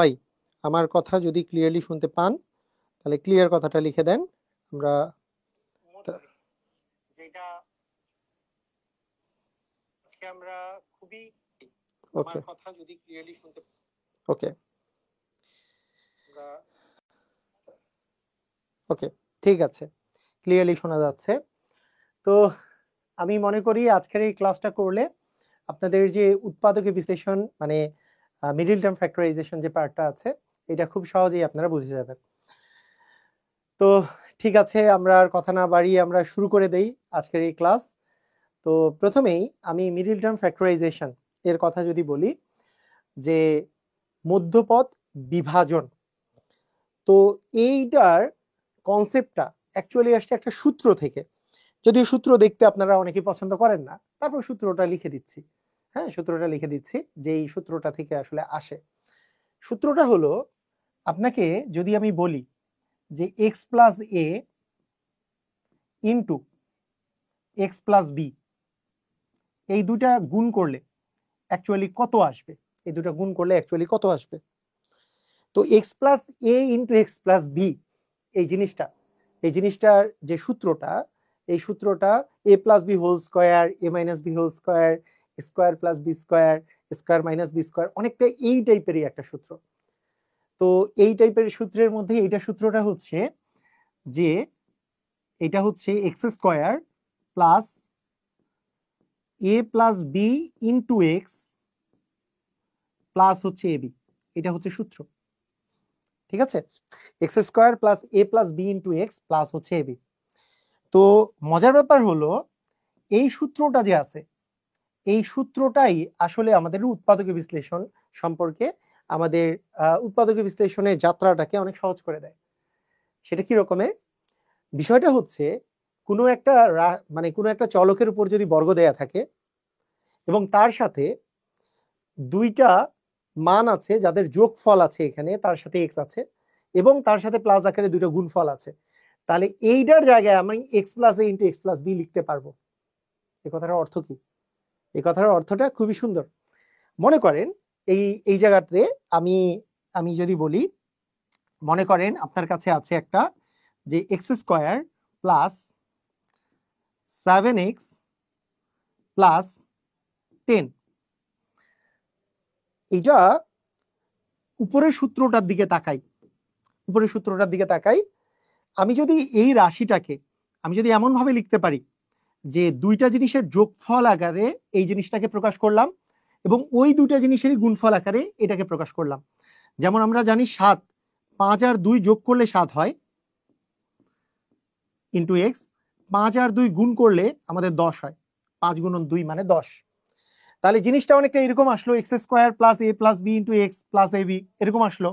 ভাই আমার কথা যদি ক্লিয়ারলি শুনতে পান তাহলে ক্লিয়ার কথাটা লিখে দেন। আমরা যেটা আজকে আমরা খুবই আমার কথা যদি ক্লিয়ারলি শুনতে ওকে ওকে ঠিক আছে, ক্লিয়ারলি শোনা যাচ্ছে। তো আমি মনে করি আজকের এই ক্লাসটা করলে আপনাদের যে উৎপাদকে বিশ্লেষণ মানে মিডল টার্ম ফ্যাক্টরাইজেশন যে পার্টটা আছে এটা খুব সহজেই আপনারা বুঝে যাবেন। তো ঠিক আছে, আমরা আর কথা না বাড়িয়ে আমরা শুরু করে দেই আজকের এই ক্লাস। তো প্রথমেই আমি মিডল টার্ম ফ্যাক্টরাইজেশন এর কথা যদি বলি, যে মধ্যপদ বিভাজন, তো এইটার কনসেপ্টটা অ্যাকচুয়ালি আসছে একটা সূত্র থেকে। যদিও সূত্র দেখতে আপনারা অনেকেই পছন্দ করেন না, তারপর সূত্রটা লিখে দিচ্ছি। হ্যাঁ, সূত্রটা লিখে দিচ্ছি যে এই সূত্রটা থেকে আসলে আসে। সূত্রটা হলো, আপনাকে যদি আমি বলি যে x plus a into x plus b, এই দুটা গুণ করলে অ্যাকচুয়ালি কত আসবে, এই দুটা গুণ করলে অ্যাকচুয়ালি কত আসবে। তো x plus a into x plus b এই জিনিসটার যে সূত্রটা, এই সূত্রটা a plus b whole square, a minus b whole square, square plus b square, square minus b square, অনেকটা এই টাইপেরই একটা সূত্র। তো এই টাইপের সূত্রের মধ্যে এইটা সূত্রটা হচ্ছে যে এটা হচ্ছে x square plus a plus b into x plus হচ্ছে এ বি, এটা হচ্ছে সূত্র। ঠিক আছে, x square plus a plus b into x plus হচ্ছে এ বি। তো মজার ব্যাপার হলো, এই সূত্রটা যে আছে, এই সূত্রটাই আসলে আমাদের উৎপাদক বিশ্লেষণ সম্পর্কে আমাদের উৎপাদক বিশ্লেষণের যাত্রাটাকে অনেক সহজ করে দেয়। সেটা কি রকমের? বিষয়টা হচ্ছে কোনো একটা মানে কোনো একটা চলকের উপর যদি বর্গ দেয়া থাকে এবং তার সাথে দুইটা মান আছে যাদের যোগফল আছে, এখানে তার সাথে এক্স আছে এবং তার সাথে প্লাস আকারে দুটো গুণফল আছে, তাহলে এইটার জায়গায় আমি x plus a into x plus B লিখতে পারবো। এই কথাটার অর্থ কি? এই কথার অর্থটা খুবই সুন্দর। মনে করেন এই জায়গাতে আমি আমি যদি বলি, মনে করেন আপনার কাছে আছে একটা যে x square plus 7x plus 10, এটা উপরের সূত্রটার দিকে তাকাই, উপরের সূত্রটার দিকে তাকাই, আমি যদি এই রাশিটাকে আমি যদি এমন ভাবে লিখতে পারি যে দুইটা জিনিসের যোগফল আকারে এই জিনিসটাকে প্রকাশ করলাম এবং ওই দুইটা জিনিসেরই গুণফল আকারে এটাকে প্রকাশ করলাম। যেমন আমরা জানি 7, 5 আর 2 যোগ করলে 7 হয় ইন্টু এক্স, 5 আর 2 গুণ করলে আমাদের 10 হয়, 5 গুণন 2 মানে 10। তাহলে জিনিসটা অনেকটা এরকম আসলো, x square plus a plus b into x plus a b, এরকম আসলো।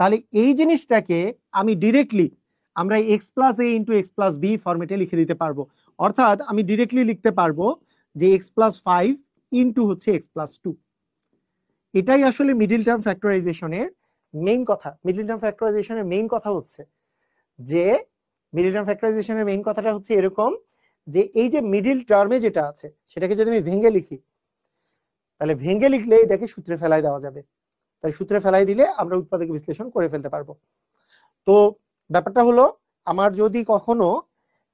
তাহলে এই জিনিসটাকে আমি ডিরেক্টলি আমরা x plus a into x plus b ফরম্যাটে লিখে দিতে পারবো। অর্থাৎ আমি ডিরেক্টলি লিখতে পারবো যে এক্স প্লাস 5 ইন্টু হচ্ছে এক্স প্লাস 2। এটাই আসলে মিডল টার্ম ফ্যাক্টরাইজেশনের মেইন কথা। মিডল টার্ম ফ্যাক্টরাইজেশনের মেইন কথা হচ্ছে যে মিডল টার্ম ফ্যাক্টরাইজেশনের মেইন কথাটা হচ্ছে এরকম যে এই যে মিডল টার্মে যেটা আছে সেটাকে যদি আমি ভেঙে লিখি, তাহলে ভেঙে লিখলে এটাকে সূত্রে ফেলাই দেওয়া যাবে। তাই সূত্রে ফেলাই দিলে আমরা উৎপাদক বিশ্লেষণ করে ফেলতে পারবো। তো ব্যাপারটা হলো, আমার যদি কখনো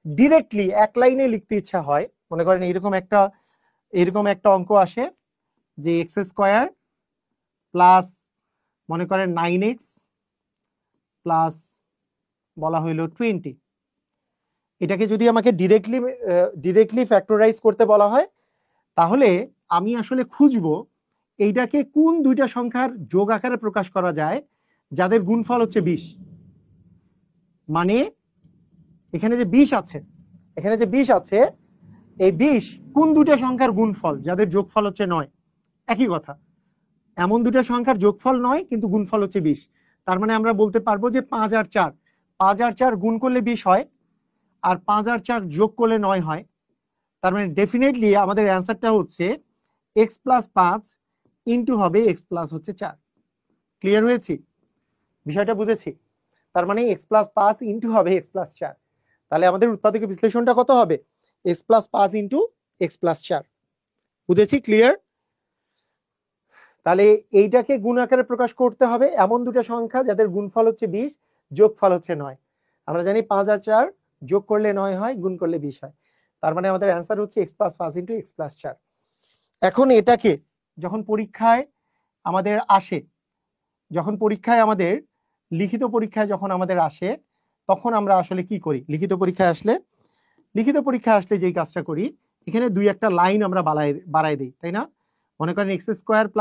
ডিরেক্টলি এক লাইনে লিখতে ইচ্ছা হয়, মনে করেন এরকম একটা অঙ্ক আসে যে এক্স স্কোয়ার প্লাস মনে করেন 9x প্লাস বলা হইলো 20, এটাকে যদি আমাকে ডিরেক্টলি ফ্যাক্টরাইজ করতে বলা হয়, তাহলে আমি আসলে খুঁজবো এইটাকে কোন দুইটা সংখ্যার যোগ আকারে প্রকাশ করা যায় যাদের গুণফল হচ্ছে 20। মানে এখানে যে 20 আছে, এখানে যে 20 আছে, এই 20 কোন দুইটা সংখ্যার গুণফল যাদের যোগফল হচ্ছে 9। একই কথা, এমন দুইটা সংখ্যার যোগফল 9 কিন্তু গুণফল হচ্ছে 20। তার মানে আমরা বলতে পারবো যে 5 আর 4 গুণ করলে 20 হয় আর 5 আর 4 যোগ করলে 9 হয়। তার মানে ডেফিনেটলি আমাদের অ্যান্সারটা হচ্ছে এক্স প্লাস 5 ইন্টু হবে এক্স প্লাস হচ্ছে 4। ক্লিয়ার হয়েছি? বিষয়টা বুঝেছি? তার মানে এক্স প্লাস 5 ইন্টু হবে এক্স প্লাস 4। তাহলে আমাদের উৎপাদক বিশ্লেষণটা কত হবে? X plus 5 into x plus 4। বুঝেছি? ক্লিয়ার? তাহলে এইটাকে গুণ আকারে প্রকাশ করতে হবে এমন দুটো সংখ্যা যাদের গুণফল হচ্ছে 20, যোগফল হচ্ছে 9। আমরা জানি 5 আর 4 যোগ করলে 9 হয়, গুণ করলে 20 হয়। তার মানে আমাদের অ্যান্সার হচ্ছে x + 5 × x + 4। এখন এটাকে যখন পরীক্ষায় আমাদের আসে, যখন পরীক্ষায় আমাদের লিখিত পরীক্ষায় যখন আমাদের আসে, তখন আমরা আসলে কি করি? লিখিত পরীক্ষায় আসলে যেই কাজটা করি, এখানে দুই একটা লাইন আমরা বাড়াই দিই, তাই না? মনে করেন x²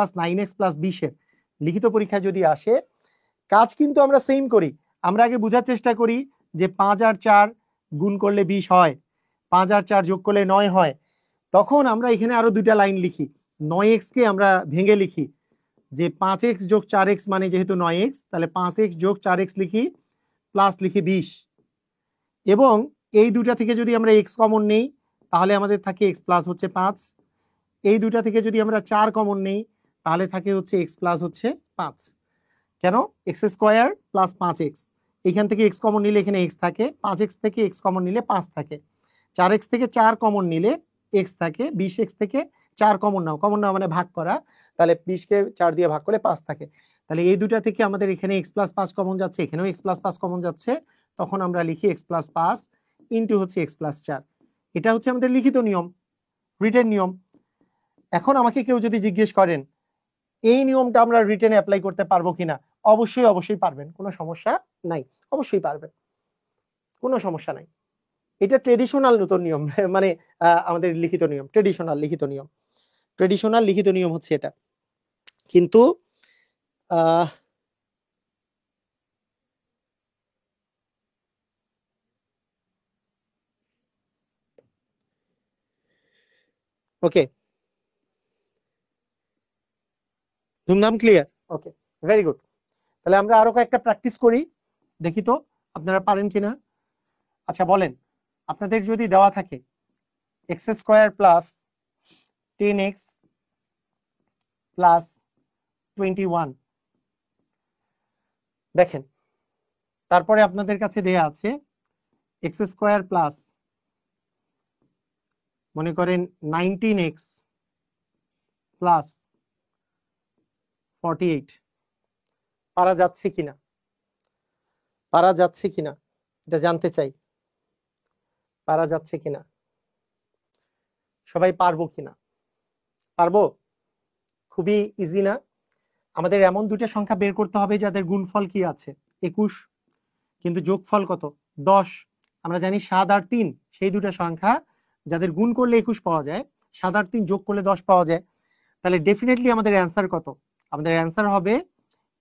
+ 9x + 20 এর লিখিত পরীক্ষা যদি আসে, কাজ কিন্তু আমরা সেম করি। আমরা আগে বোঝার চেষ্টা করি যে 5 আর 4 গুণ করলে 20 হয়, 5 আর 4 যোগ করলে 9 হয়। তখন আমরা এখানে আরো দুইটা লাইন লিখি, 9x কে আমরা ভেঙে লিখি যে 5x + 4x মানে যেহেতু 9x, তাহলে 5x + 4x লিখি, প্লাস লিখি 20। এবং এই দুটা থেকে যদি আমরা x কমন নেই, তাহলে আমাদের থাকে x প্লাস হচ্ছে 5। এই দুটা থেকে যদি আমরা 4 কমন নেই, তাহলে থাকে হচ্ছে x প্লাস হচ্ছে 5। কেন? x² + 5x, এখান থেকে x কমন নিলে এখানে x থাকে, 5x থেকে x কমন নিলে 5 থাকে, 4x থেকে 4 কমন নিলে x থাকে, 20x থেকে 4 কমন নাও মানে ভাগ করা, তাহলে 20 কে 4 দিয়ে ভাগ করলে 5 থাকে। তাহলে এই দুটা থেকে আমাদের এখানে x + 5 কমন যাচ্ছে, এখানেও x + 5 কমন যাচ্ছে, তখন আমরা লিখি x + 5 ইনটু হচ্ছে x + 4। এটা হচ্ছে আমাদের লিখিত নিয়ম, রিটেন নিয়ম। এখন আমাকে কেউ যদি জিজ্ঞেস করেন এই নিয়মটা আমরা রিটেনে অ্যাপ্লাই করতে পারবো কিনা, অবশ্যই পারবেন, কোনো সমস্যা নাই, অবশ্যই পারবেন, কোনো সমস্যা নাই। এটা ট্রেডিশনাল নতুন নিয়ম, মানে আমাদের লিখিত নিয়ম, ট্রেডিশনাল লিখিত নিয়ম হচ্ছে এটা। কিন্তু ওকে, ধুমধাম ক্লিয়ার? ওকে, ভেরি গুড। তাহলে আমরা আরো কয়েকটা প্র্যাকটিস করি, দেখি তো আপনারা পারেন কিনা। আচ্ছা বলেন, আপনাদের যদি দেওয়া থাকে x² + 10x + 21, দেখেন তারপরে আপনাদের কাছে দেয়া আছে x² প্লাস মনে করেন 19x প্লাস 48, পারা যাচ্ছে কিনা এটা জানতে চাই, পারা যাচ্ছে কিনা, সবাই পারবো কিনা? পারবো? খুবই ইজি না? আমাদের এমন দুটো সংখ্যা বের করতে হবে যাদের গুণফল কি আছে 21, কিন্তু যোগফল কত 10। আমরা জানি 7 আর 3 সেই দুটো সংখ্যা যাদের গুণ করলে 21 পাওয়া যায়, 7 আর 3 যোগ করলে 10 পাওয়া যায়। তাহলে ডেফিনেটলি আমাদের অ্যান্সার কত? আমাদের অ্যান্সার হবে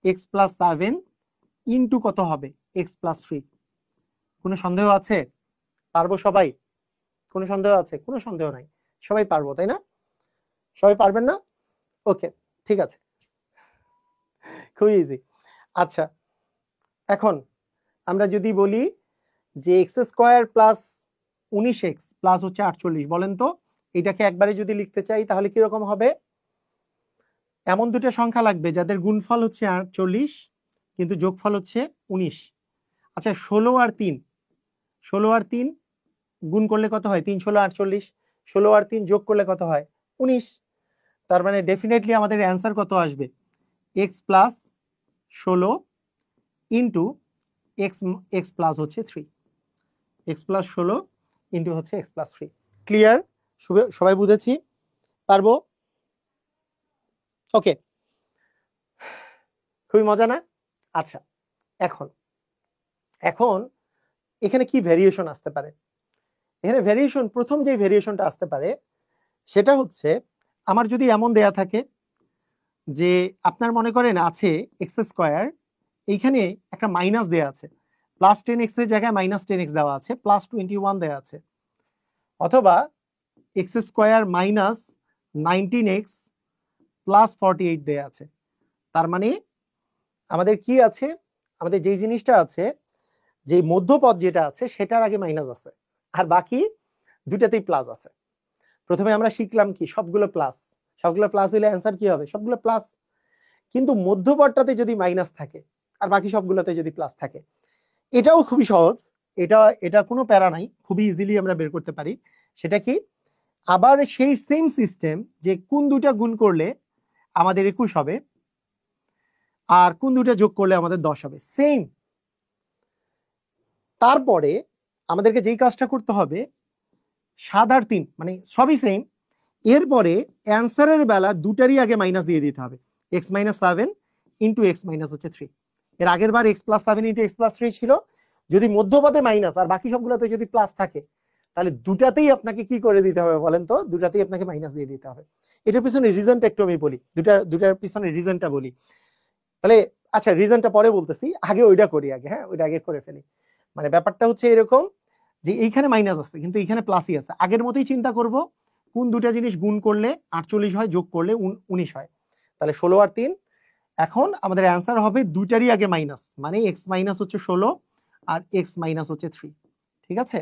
x + 7 ইনটু কত হবে x + 3। কোনো সন্দেহ আছে? পারবো সবাই? কোনো সন্দেহ আছে? কোনো সন্দেহ নাই, সবাই পারবো, তাই না? সবাই পারবেন না? ওকে, ঠিক আছে, খুবই ইজি। আচ্ছা, এখন আমরা যদি বলি যে x² + 19x প্লাস হচ্ছে 48, বলেন তো এটাকে একবারে যদি লিখতে চাই তাহলে কিরকম হবে? এমন দুটো সংখ্যা লাগবে যাদের গুণফল হচ্ছে 48 কিন্তু যোগফল হচ্ছে 19। আচ্ছা 16 আর 3 গুণ করলে কত হয়? 3 16 48, 16 আর 3 যোগ করলে কত হয়? 19। তার মানে ডেফিনেটলি আমাদের অ্যান্সার কত আসবে? x + 16 ইনটু x প্লাস হচ্ছে 3, x + 16 ইনটু হচ্ছে x + 3। ক্লিয়ার? সবাই বুঝেছি? পারবো? ওকে, খুবই মজা না? আচ্ছা, এখন এখানে কি ভেরিয়েশন আসতে পারে? এখানে ভেরিয়েশন, প্রথম যে ভেরিয়েশনটা আসতে পারে সেটা হচ্ছে আমার যদি এমন দেয়া থাকে যে আপনার মনে করেন আছে x², এইখানে একটা মাইনাস দেয়া আছে, +10x এর জায়গায় -10x দেওয়া আছে, +21 দেয়া আছে, অথবা x² - 19x +48 দেয়া আছে। তার মানে আমাদের কি আছে? আমাদের যে জিনিসটা আছে, যে মধ্যপদ যেটা আছে সেটার আগে মাইনাস আছে, আর বাকি দুটাতেই প্লাস আছে। প্রথমে আমরা শিখলাম কি সবগুলো প্লাস হলে অ্যান্সার কি হবে? সবগুলো প্লাস। কিন্তু মধ্যপদটাতে যদি মাইনাস থাকে আর বাকি সবগুলোতে যদি প্লাস থাকে, এটাও খুবই সহজ, এটা কোনো প্যারা নাই, খুবই ইজিলি আমরা বের করতে পারি। সেটা কি? আবার সেই সেম সিস্টেম যে কোন দুইটা গুণ করলে আমাদের 21 হবে, আর কোন দুইটা যোগ করলে আমাদের 10 হবে, সেম। তারপরে আমাদেরকে যেই কাজটা করতে হবে 7 আর 3 মানে সবই সেম, এরপরে অ্যান্সারের বেলা দুটারই আগে মাইনাস দিয়ে দিতে হবে। x - 7 ইন্টু এক্স মাইনাস হচ্ছে 3। এর আগের বার x + 7 ইন্টু x + 3 ছিল, যদি মধ্যপদে মাইনাস আর বাকি সবগুলোতে যদি প্লাস থাকে তাহলে দুটাতেই আপনাকে কি করে দিতে হবে বলেন তো, দুটাতেই আপনাকে মাইনাস দিয়ে দিতে হবে। এটার পিছনে রিজনটা একটু আমি বলি, দুটার পিছনে রিজনটা বলি। তাহলে আচ্ছা রিজনটা পরে বলতেছি, আগে ওইটা করি আগে, হ্যাঁ ওইটা আগে করে ফেলি। মানে ব্যাপারটা হচ্ছে এরকম যে এইখানে মাইনাস আছে কিন্তু এইখানে প্লাসই আছে। আগের মতোই চিন্তা করব, কোন দুটা জিনিস গুণ করলে 48 হয়, যোগ করলে 19 হয়। তাহলে 16 আর 3, এখন আমাদের অ্যান্সার হবে দুইটারই আগে মাইনাস, মানে এক্স মাইনাস হচ্ছে 16 আর এক্স মাইনাস হচ্ছে 3। ঠিক আছে,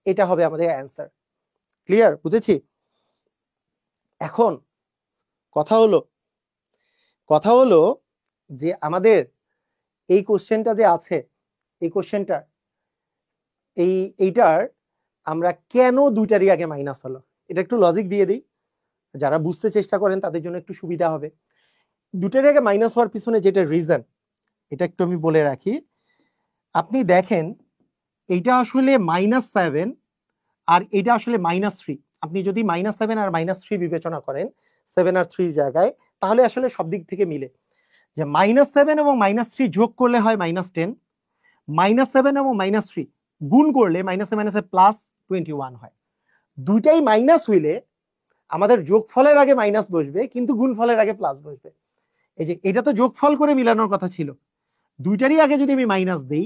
এটা হবে আমাদের অ্যান্সার। ক্লিয়ার, বুঝেছি? এখন কথা হলো যে আমাদের এই কোশ্চেনটা যে আছে, এই কোশ্চেনটা এইটার আমরা কেন দুইটারই আগে মাইনাস হলো, এটা একটু লজিক দিয়ে দিই, যারা বুঝতে চেষ্টা করেন তাদের জন্য একটু সুবিধা হবে। দুটারই আগে মাইনাস হওয়ার পিছনে যেটা রিজন, এটা একটু আমি বলে রাখি। আপনি দেখেন এইটা আসলে -7 আর এটা আসলে -3। আপনি যদি -7 আর -3 বিবেচনা করেন 7 আর 3 জায়গায়, তাহলে আসলে সব দিক থেকে মিলে যে -7 এবং -3 যোগ করলে হয় -10, -7 এবং -3 গুণ করলে মাইনাসে +21 হয়। দুইটাই মাইনাস হইলে আমাদের যোগফলের আগে মাইনাস বসবে কিন্তু গুণফলের আগে প্লাস বসবে। এই যে এটা তো যোগফল করে মিলানোর কথা ছিল, দুইটারই আগে যদি আমি মাইনাস দেই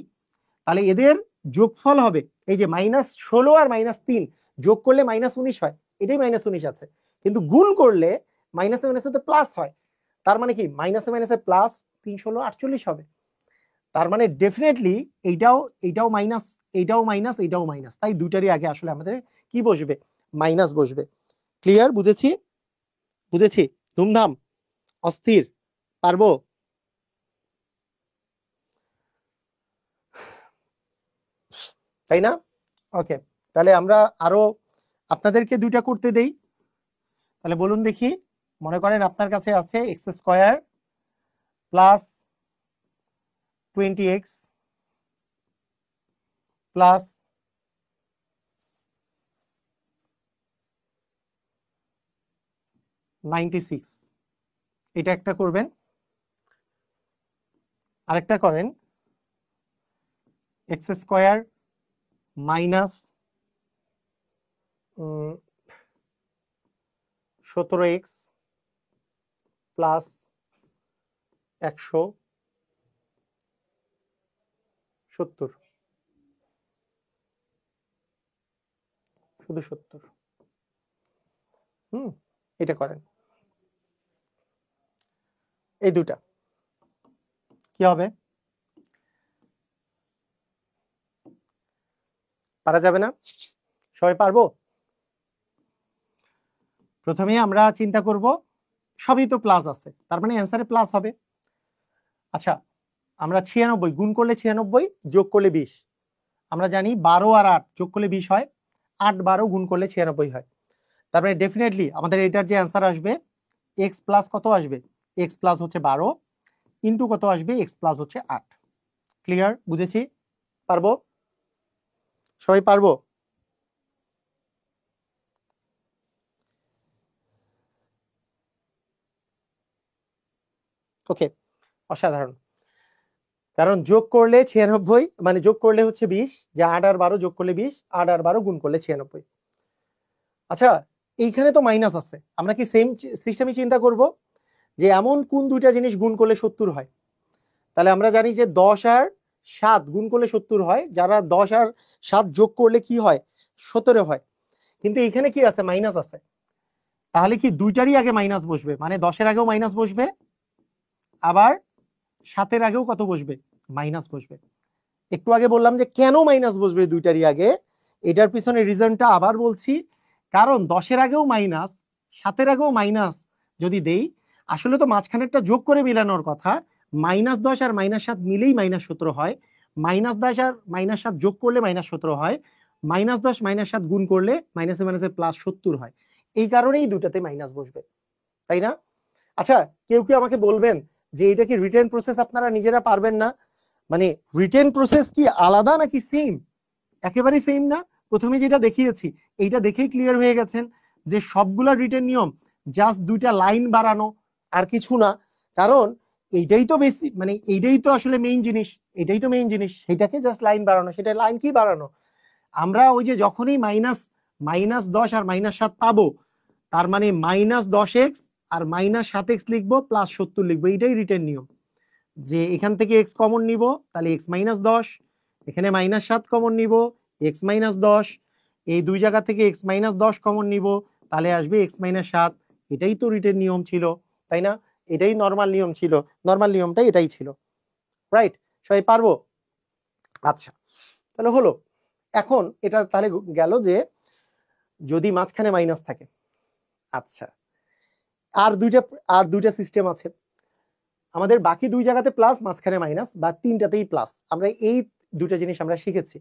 তাহলে এদের যোগফল হবে এই যে -16 আর -3 যোগ করলে -19 হয়, এটাই -19 আছে, কিন্তু গুণ করলে মাইনাসে তো প্লাস হয়। তার মানে কি মাইনাসে প্লাস 3 16 48 হবে। তার মানে ডেফিনেটলি এইটাও মাইনাস, এইটাও মাইনাস, এইটাও মাইনাস, তাই দুইটারই আগে আসলে আমাদের কি বসবে, মাইনাস বসবে। ক্লিয়ার, বুঝেছি? ধুমধাম, অস্থির, পারবো? তাই না? ওকে, তাহলে আমরা আরো আপনাদেরকে দুইটা করতে দেই। তাহলে বলুন দেখি, মনে করেন আপনার কাছে আছে x² প্লাস 20x প্লাস 96, এটা একটা করবেন। আরেকটা করেন x² মাইনাস 17x প্লাস 170, শুধু 70। এটা করেন, এই দুটা কি হবে? পারা যাবে না? সবাই পারবো? প্রথমে আমরা চিন্তা করব, সবই তো প্লাস আছে, তার মানে অ্যান্সারে প্লাস হবে। আচ্ছা, আমরা 96 গুণ করলে 96, যোগ করলে 20, আমরা জানি 12 আর 8 যোগ করলে 20 হয়, 8 12 গুণ করলে 96 হয়। তার মানে ডেফিনেটলি আমাদের এটার যে অ্যান্সার আসবে x প্লাস কত আসবে, x প্লাস হচ্ছে 12 ইন্টু কত আসবে, x প্লাস হচ্ছে 8। ক্লিয়ার, বুঝেছি? পারবো? সবাই পারবো? ওকে, অসাধারণ। কারণ যোগ করলে 96, মানে যোগ করলে হচ্ছে 20, যে 8 আর 12 যোগ করলে 20, 8 আর 12 গুণ করলে 96। আচ্ছা, এইখানে তো মাইনাস আছে, আমরা কি সেম সিস্টেমে চিন্তা করব যে এমন কোন দুইটা জিনিস গুণ করলে 70 হয়? তাহলে আমরা জানি যে 10 আর 7 গুণ করলে 70 হয়, যারা 10 আর 7 যোগ করলে কি হয়, 17 হয়। কিন্তু এইখানে কি আছে, মাইনাস আছে। তাহলে কি দুইটারই আগে মাইনাস বসবে, মানে 10-এর আগেও মাইনাস বসবে, আবার 7-এর আগেও কত বসবে, মাইনাস বসবে। একটু আগে বললাম যে কেন মাইনাস বসবে দুইটারই আগে, এটার পিছনে রিজনটা আবার বলছি। কারণ 10-এর আগেও মাইনাস, 7-এর আগেও মাইনাস যদি দেই, আসলে তো মাঝখানেরটা যোগ করে মিলানোর কথা, -10 আর -7 মিলেই -17 হয়, -10 আর -7 যোগ করলে -17 হয়, -10 -7 গুণ করলে মাইনাসে মাইনাসে +70 হয়। এই কারণেই দুটাতে মাইনাস বসবে, তাই না? আচ্ছা, কেউ কি আমাকে বলবেন যে এটা কি রিটেন প্রসেস আপনারা নিজেরা পারবেন না? মানে রিটেন প্রসেস কি আলাদা নাকি সেম? একেবারেই সেম না। প্রথমে যেটা দেখিয়েছি এইটা দেখেই ক্লিয়ার হয়ে গেছেন যে সবগুলা রিটেন নিয়ম জাস্ট দুইটা লাইন বাড়ানো, আর কিছু না। কারণ এইটাই তো বেশি, মানে এইটাই তো আসলে মেইন জিনিস, এটাই তো মেইন জিনিস, সেটাকে জাস্ট লাইন বাড়ানো। সেটা লাইন কি বাড়ানো? আমরা ওই যে যখনই -10 আর -7 পাবো, তার মানে -10x আর -7x লিখবো, +70 লিখবো। এইটাই রিটেন নিয়ম, যে এখান থেকে x কমন নিব, তাহলে x -10, এখানে -7 কমন নিব, x -10, এই দুই জায়গা থেকে x -10 কমন নিব, তাহলে আসবে x -7। এটাই তো রিটেন নিয়ম ছিল, তাই না? এটাই নর্মাল নিয়ম ছিল, নর্মাল নিয়মটা এটাই ছিল, রাইট? সবাই পারবো? আচ্ছা, তাহলে হলো। এখন এটা তাহলে গেল যে যদি মাঝখানে মাইনাস থাকে। আচ্ছা, আর দুইটা সিস্টেম আছে আমাদের, বাকি দুই জায়গাতে প্লাস, মাঝখানে মাইনাস, বা তিনটাতেই প্লাস। আমরা এই দুইটা জিনিস আমরা শিখেছি।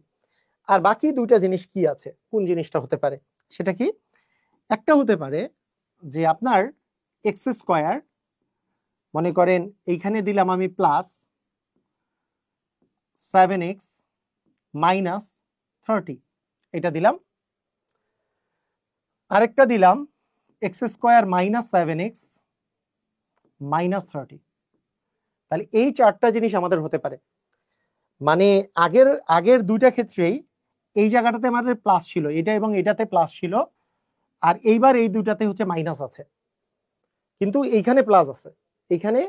আর বাকি দুইটা জিনিস কি আছে? কোন জিনিসটা হতে পারে? সেটা কি? একটা হতে পারে যে আপনার এক্স স্কোয়ার, মনে করেন এইখানে দিলাম আমি +7x -30, এটা দিলাম। আরেকটা দিলাম x² -7x -30। তাহলে এই চারটা জিনিস আমাদের হতে পারে। মানে আগের দুইটা ক্ষেত্রেই এই জায়গাটাতে আমাদের প্লাস ছিল, এটা এবং এটাতে প্লাস ছিল, আর এইবার এই দুইটাতে হচ্ছে মাইনাস আছে, কিন্তু এইখানে প্লাস আছে, এখানে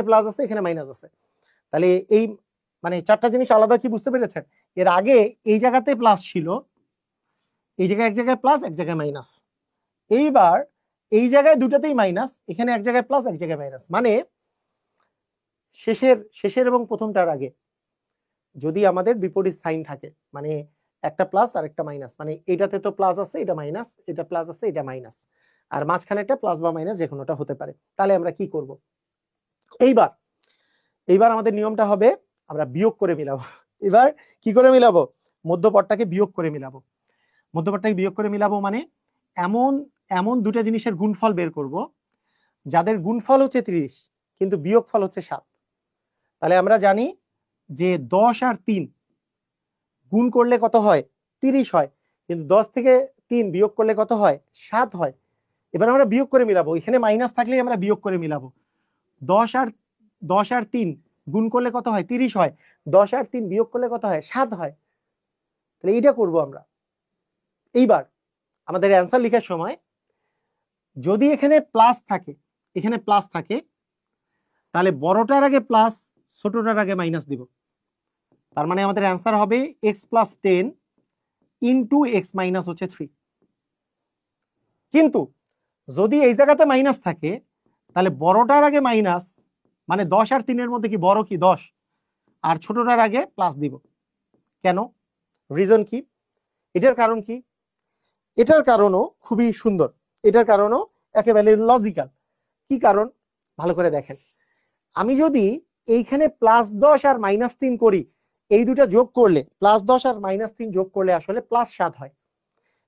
প্লাস আছে, এখানে মাইনাস আছে। তাহলে এই মানে চারটা জিনিস আলাদা, কি বুঝতে পেরেছেন? এর আগে এই জায়গাতে প্লাস ছিল, এই জায়গায় এক জায়গায় প্লাস, এক জায়গায় মাইনাস। এইবার এই জায়গায় দুটাতেই মাইনাস, এখানে এক জায়গায় প্লাস, এক জায়গায় মাইনাস। মানে শেষের এবং প্রথমটার আগে যদি আমাদের বিপরীত সাইন থাকে, মানে একটা প্লাস আর একটা মাইনাস, মানে এটাতে তো প্লাস আছে, এটা মাইনাস, এটা প্লাস আছে, এটা মাইনাস, আর মাঝখানে একটা প্লাস বা মাইনাস যে কোনোটা হতে পারে। তাহলে আমরা কি করব? এইবার আমাদের নিয়মটা হবে আমরা বিয়োগ করে মিলাবো। এবার কি করে মিলাবো? মধ্যপদটাকে বিয়োগ করে মিলাবো। মধ্যপদটাকে বিয়োগ করে মিলাবো মানে এমন দুটা জিনিসের গুণফল বের করব যাদের গুণফল হচ্ছে 30 কিন্তু বিয়োগফল হচ্ছে 7। তাহলে আমরা জানি যে 10 আর 3 গুণ করলে কত হয়? 30 হয়, কিন্তু 10 থেকে 3 বিয়োগ করলে কত হয়? 7 হয়। এবার আমরা বিয়োগ করে মিলাবো, এখানে মাইনাস থাকলেই আমরা বিয়োগ করে মিলাবো। 10 আর 3 গুণ করলে কত হয়? 30 হয়। 10 আর 3 বিয়োগ করলে কত হয়? 7 হয়। তাহলে এইটা করব আমরা। এইবার আমাদের অ্যান্সার লেখার সময় যদি এখানে প্লাস থাকে, তাহলে বড়টার আগে প্লাস, ছোটটার আগে মাইনাস দিব। তার মানে আমাদের অ্যান্সার হবে x + 10 ইন্টু x - হচ্ছে 3। কিন্তু যদি এই জায়গাতে মাইনাস থাকে, তাহলে বড়টার আগে মাইনাস, মানে 10 আর 3 এর মধ্যে কি বড় কি 10, আর ছোটটার আগে প্লাস দিব। কেন? রিজন কি? এটার কারণ কি? এটার কারণও খুবই সুন্দর, এটার কারণও একেবারে লজিক্যাল। কি কারণ? ভালো করে দেখেন। আমি যদি এইখানে +10 আর -3 করি, এই দুটা যোগ করলে, +10 আর -3 যোগ করলে আসলে +7 হয়।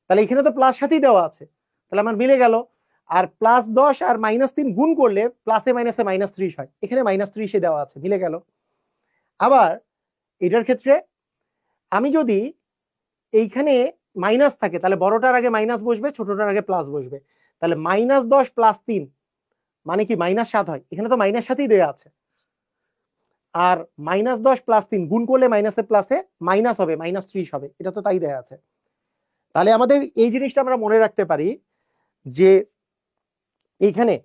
তাহলে এখানে তো +7ই দেওয়া আছে, তাহলে আমার মিলে গেল। আর +10 আর -3 গুণ করলে প্লাসে মাইনাসে -30 হয়, এখানে -30 দেওয়া আছে, মিলে গেল। আবার এটার ক্ষেত্রে আমি যদি এইখানে মাইনাস থাকে, তাহলে বড়টার আগে মাইনাস বসবে, ছোটটার আগে প্লাস বসবে। তাহলে -10 + 3 মানে কি? -7 হয়, এখানে তো -7ই দেওয়া আছে। আর -10 + 3 গুণ করলে মাইনাসে প্লাসে মাইনাস হবে, -30 হবে, এটা তো তাই দেওয়া আছে। তাহলে আমাদের এই জিনিসটা আমরা মনে রাখতে পারি যে এইখানে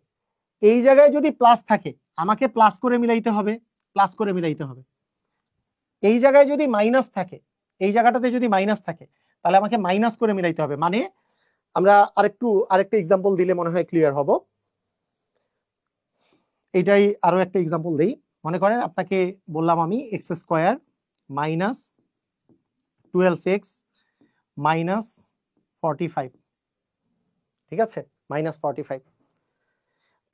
এই জায়গায় যদি প্লাস থাকে, আমাকে প্লাস করে মিলাইতে হবে, প্লাস করে মিলাইতে হবে। এই জায়গায় যদি মাইনাস থাকে, এই জায়গাটাতে যদি মাইনাস থাকে, তাহলে আমাকে মাইনাস করে মিলাইতে হবে। মানে আমরা আরেকটা এক্সাম্পল দিলে মনে হয় ক্লিয়ার হব। এইটাই আরো একটা এক্সাম্পল দেই। মনে করেন আপনাকে বললাম আমি x² -12x -45, ঠিক আছে, -45।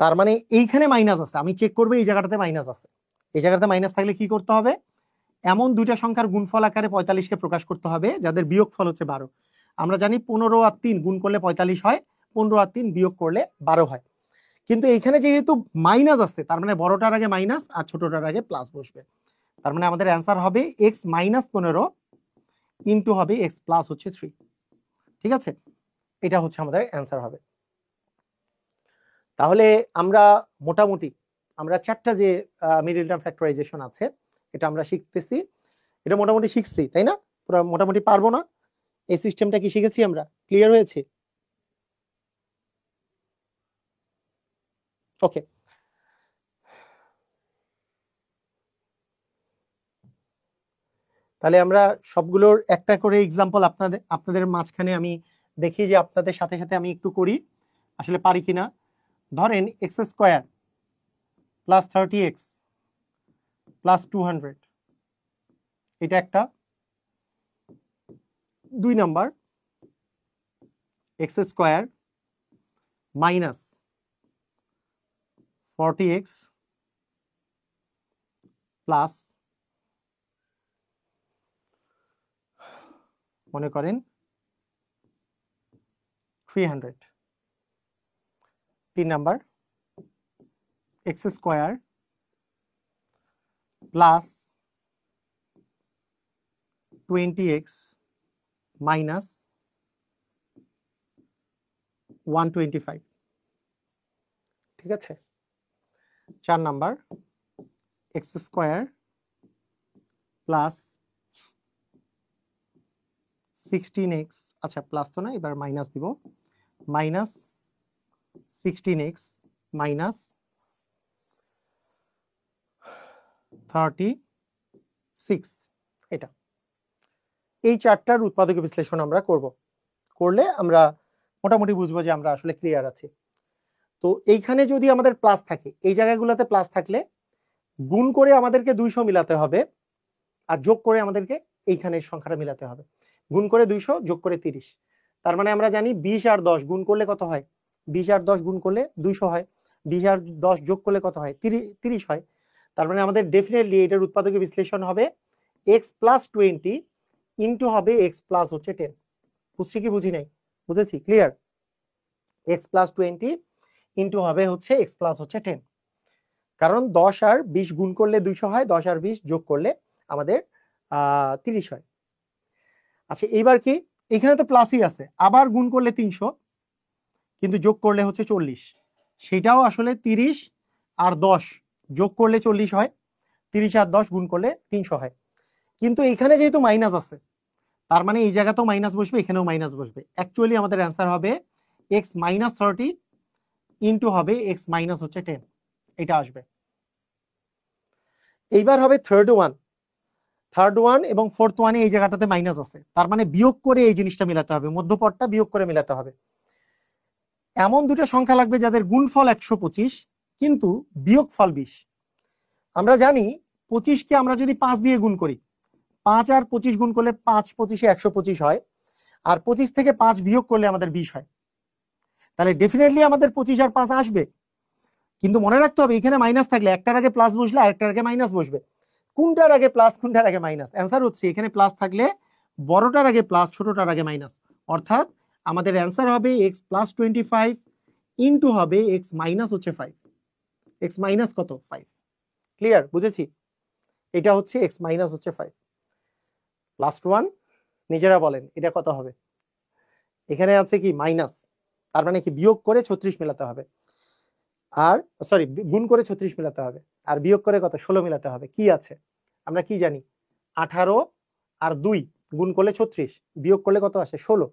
তার মানে এইখানে মাইনাস আছে, আমি চেক করবো এই জায়গাটাতে মাইনাস আছে। এই জায়গাতে মাইনাস থাকলে কি করতে হবে? এমন দুইটা সংখ্যার গুণফল আকারে 45কে প্রকাশ করতে হবে যাদের বিয়োগফল হচ্ছে 12। আমরা জানি 15 আর 3 গুণ করলে 45 হয়, 15 আর 3 বিয়োগ করলে 12 হয়। কিন্তু এখানে যেহেতু মাইনাস আছে তার মানে বড়টার আগে মাইনাস আর ছোটটার আগে প্লাস বসবে। তার মানে আমাদের অ্যান্সার হবে x মাইনাস 15 ইন্টু হবে x প্লাস হচ্ছে 3। ঠিক আছে, এটা হচ্ছে আমাদের অ্যান্সার হবে। তাহলে আমরা মোটামুটি আমরা চারটা যে মিডল টার্ম ফ্যাক্টরাইজেশন আছে এটা আমরা শিখতেছি, এটা মোটামুটি শিখছি তাই না? পুরো মোটামুটি পারবো না? এই সিস্টেমটা কি শিখেছি আমরা? ক্লিয়ার হয়েছে? ওকে, তাহলে আমরা সবগুলোর একটা করে এক্সাম্পল আপনাদের মাঝখানে আমি দেখি যে আপনাদের সাথে সাথে আমি একটু করি আসলে পারি কিনা। ধরেন x square plus 30x plus 200, এটা একটা। 2 number x square minus 40x plus মনে করেন 300। 3 number x square plus 20x minus 125। ঠিক আছে, 4 number x square plus 16x, আচ্ছা প্লাস তো না, এবার মাইনাস দিব, মাইনাস 16x মাইনাস 36। এটা এই চারটার উৎপাদক বিশ্লেষণ আমরা করব, করলে আমরা মোটামুটি বুঝবো যে আমরা আসলে ক্লিয়ার আছি। তো এইখানে যদি আমাদের প্লাস থাকে, এই জায়গাগুলোতে প্লাস থাকলে গুণ করে আমাদেরকে 200 মিলাতে হবে, আর যোগ করে আমাদেরকে এইখানের সংখ্যাটা মিলাতে হবে। গুণ করে 200 যোগ করে 30, তার মানে আমরা জানি 20 আর 10 গুণ করলে কত হয়? 20 আর 10 গুণ করলে 200 হয়, 20 আর 10 যোগ করলে কত হয়? 30 হয়। তার মানে আমাদের ডেফিনেটলি এটার উৎপাদক বিশ্লেষণ হবে x প্লাস 20 ইন্টু হবে x প্লাস হচ্ছে 10। বুঝছি কি বুঝি নাই? বুঝেছি, ক্লিয়ার? x প্লাস 20 ইন্টু হবে হচ্ছে x প্লাস হচ্ছে 10, কারণ 10 আর 20 গুণ করলে 200 হয়, 10 আর 20 যোগ করলে আমাদের 30 হয়। আচ্ছা এইবার কি, এখানে তো প্লাসই আছে, আবার গুণ করলে 300 কিন্তু যোগ করলে হচ্ছে 40, সেটাও আসলে 30 আর 10 যোগ করলে 40 হয়, 30 আর 10 গুণ করলে 300 হয়। কিন্তু এখানে যেহেতু মাইনাস আছে তার মানে এই জায়গাতেও মাইনাস বসবে, এখানেও মাইনাস বসবে। অ্যাকচুয়ালি আমাদের অ্যান্সার হবে x মাইনাস 30 ইন্টু হবে x মাইনাস হচ্ছে 10, এটা আসবে। এইবার হবে থার্ড ওয়ান এবং ফোর্থ ওয়ানে এই জায়গাটাতে মাইনাস আছে, তার মানে বিয়োগ করে এই জিনিসটা মিলাতে হবে, মধ্যপদটা বিয়োগ করে মিলাতে হবে। এমন দুটো সংখ্যা লাগবে যাদের গুণফল 125 কিন্তু বিয়োগফল 20। আমরা জানি 25কে আমরা যদি 5 দিয়ে গুণ করি, 5 আর 25 গুণ করলে 5 25 125 হয়, আর 25 থেকে 5 বিয়োগ করলে আমাদের 20 হয়। তাহলে ডেফিনেটলি আমাদের 25 আর 5 আসবে, কিন্তু মনে রাখতে হবে এখানে মাইনাস থাকলে একটার আগে প্লাস বসলে আরেকটার আগে মাইনাস বসবে। কোনটার আগে প্লাস কোনটার আগে মাইনাস? অ্যান্সার হচ্ছে এখানে প্লাস থাকলে বড়টার আগে প্লাস, ছোটটার আগে মাইনাস, অর্থাৎ আমাদের অ্যান্সার হবে x প্লাস 25 ইন্টু হবে x মাইনাস হচ্ছে 5। x মাইনাস কত? 5। ক্লিয়ার? বুঝেছি? এটা হচ্ছে x মাইনাস হচ্ছে 5। লাস্ট ওয়ান নিজেরা বলেন এটা কত হবে? এখানে আছে কি মাইনাস, তার মানে কি বিয়োগ করে 36 মেলাতে হবে, আর সরি গুণ করে 36 মেলাতে হবে, আর বিয়োগ করে কত? 16 মেলাতে হবে। কি আছে আমরা কি জানি? 18 আর 2 গুণ করলে 36, বিয়োগ করলে কত আসে? 16।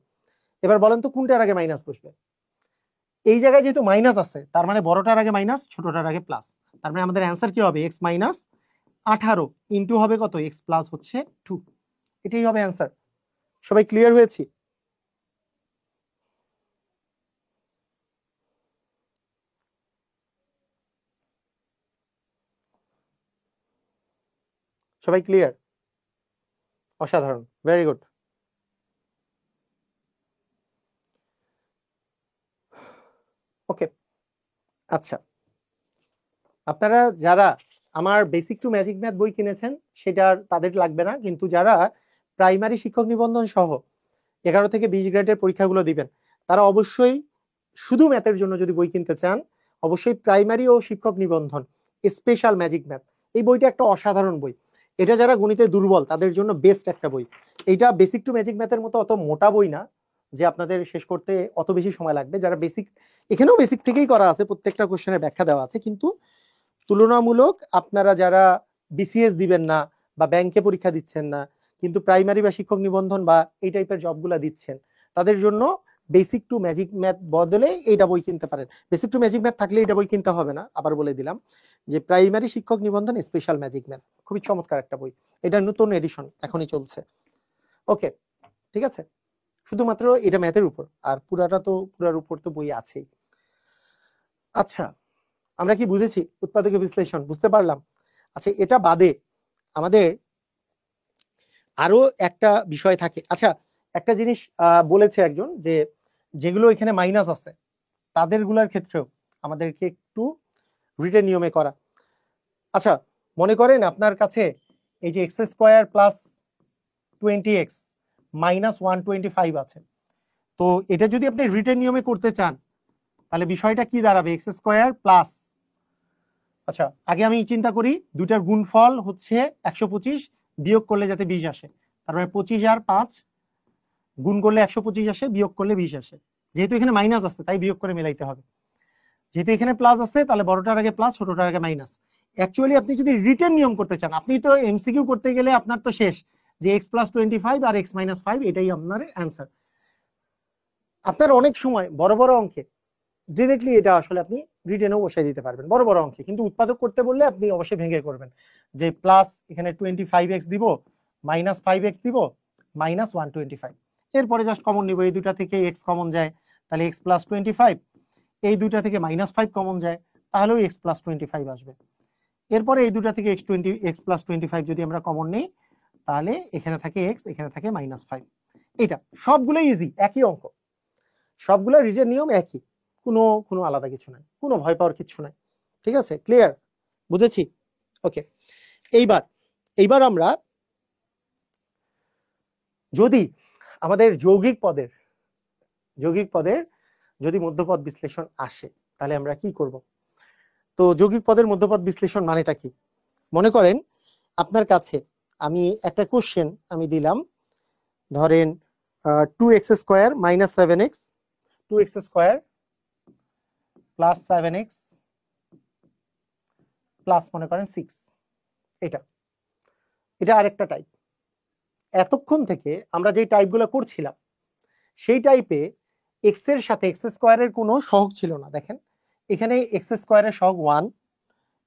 এবার বলেন তো কোনটার আগে মাইনাস বসবে? এই জায়গায় যেহেতু মাইনাস আছে তার মানে বড়টার আগে মাইনাস, ছোটটার আগে প্লাস, তার মানে আমাদের অ্যান্সার কি হবে? x মাইনাস 18 ইন্টু হবে কত? x প্লাস হচ্ছে 2, এটাই হবে অ্যান্সার। সবাই ক্লিয়ার হয়েছি? সবাই ক্লিয়ার? অসাধারণ, ভেরি গুড। ওকে, আচ্ছা আপনারা যারা আমার বেসিক টু ম্যাজিক ম্যাথ বই কিনেছেন সেটার তাদের লাগবে না, কিন্তু যারা প্রাইমারি শিক্ষক নিবন্ধন সহ 11 থেকে 20 গ্রেডের পরীক্ষাগুলো দিবেন তারা অবশ্যই শুধু ম্যাথের জন্য যদি বই কিনতে চান অবশ্যই প্রাইমারি ও শিক্ষক নিবন্ধন স্পেশাল ম্যাজিক ম্যাথ, এই বইটা একটা অসাধারণ বই। এটা যারা গণিতে দুর্বল তাদের জন্য বেস্ট একটা বই। এটা বেসিক টু ম্যাজিক ম্যাথের মতো অত মোটা বই না যে আপনাদের শেষ করতে অত বেশি সময় লাগবে। যারা বেসিক, এখানেও বেসিক থেকেই করা আছে, প্রত্যেকটা কোশ্চেনের ব্যাখ্যা দেওয়া আছে, কিন্তু তুলনামূলক আপনারা যারা বিসিএস দিবেন না বা ব্যাংকে পরীক্ষা দিচ্ছেন না, কিন্তু প্রাইমারি বা শিক্ষক নিবন্ধন বা এই টাইপের জবগুলা দিচ্ছেন, তাদের জন্য বেসিক টু ম্যাজিক ম্যাথ বদলে এইটা বই কিনতে পারেন। বেসিক টু ম্যাজিক ম্যাথ থাকলে এটা বই কিনতে হবে না, আবার বলে দিলাম যে প্রাইমারি শিক্ষক নিবন্ধন স্পেশাল ম্যাজিক ম্যাথ খুবই চমৎকার একটা বই। এটা নতুন এডিশন এখনই চলছে। ওকে, ঠিক আছে, শুধুমাত্র এটা ম্যাথের উপর, আর পুরার উপর তো বই আছেই। আচ্ছা, আমরা কি বুঝেছি উৎপাদক বিশ্লেষণ? বুঝতে পারলাম। আচ্ছা, এটা বাদে আমাদের আরো একটা বিষয় থাকে। আচ্ছা, একটা জিনিস বলেছে একজন যে যেগুলো এখানে মাইনাস আছে তাদের গুলার ক্ষেত্রেও আমাদেরকে একটু রিটেন নিয়মে করা। আচ্ছা, মনে করেন আপনার কাছে এই যে x square plus 20x minus 125 আছে, তো এটা যদি আপনি রিটেন নিয়মে করতে চান তাহলে বিষয়টা কি দাঁড়াবে? এক্স স্কোয়ার প্লাস, আচ্ছা আগে আমি চিন্তা করি, দুইটার গুণফল হচ্ছে 125, বিয়োগ করলে যাতে 20 আসে, তার মানে 25 আর 5 গুণ করলে 125 আসে, বিয়োগ করলে 20 আসে। যেহেতু এখানে মাইনাস আছে তাই বিয়োগ করে মিলাইতে হবে, যেহেতু এখানে প্লাস আছে তাহলে বড়টার আগে প্লাস, ছোটটার আগে মাইনাস। অ্যাকচুয়ালি আপনি যদি রিটেন নিয়ম করতে চান, আপনি তো এমসিকিউ করতে গেলে আপনার তো শেষ যে x প্লাস 25 আর x মাইনাস 5 এটাই আপনার অ্যান্সার। আপনার অনেক সময় বড় বড় অঙ্কে ডিরেক্টলি এটা আসলে আপনি রিটেনও বসাই দিতে পারবেন বড় বড় অঙ্কে, কিন্তু উৎপাদক করতে বললে আপনি অবশ্যই ভেঙে করবেন যে প্লাস এখানে 25x দিব, মাইনাস 5x দিব, মাইনাস 125, এরপরে জাস্ট কমন নিব, এই দুটা থেকে x কমন যায় তাহলে x প্লাস 25, এই দুটা থেকে মাইনাস 5 কমন যায় তাহলেও x প্লাস 25 আসবে। এরপরে এই দুটা থেকে x প্লাস 25 যদি আমরা কমন নেই তাহলে এখানে থাকে x, এখানে থাকে মাইনাস 5। এটা সবগুলোই ইজি, একই অঙ্ক, সবগুলো রিটেন নিয়ম একই, কোনো কোনো আলাদা কিছু নাই, কোনো ভয় পাওয়ার কিছু নাই। ঠিক আছে, ক্লিয়ার? বুঝেছি? ওকে, এইবার আমরা যদি আমাদের যৌগিক পদের যদি মধ্যপদ বিশ্লেষণ আসে তাহলে আমরা কি করব? তো যৌগিক পদের মধ্যপদ বিশ্লেষণ মানেটা কি? মনে করেন আপনার কাছে আমি একটা কোশ্চেন আমি দিলাম, ধরেন 2x square minus 7x, 2x square plus 7x plus মনে করেন 6, এটা আরেকটা টাইপ। এতক্ষণ থেকে আমরা যে টাইপগুলো করছিলাম সেই টাইপে এক্স এর সাথে এক্স স্কোয়ারের কোনো সহগ ছিল না। দেখেন এখানে এক্স স্কোয়ারের সহগ 1,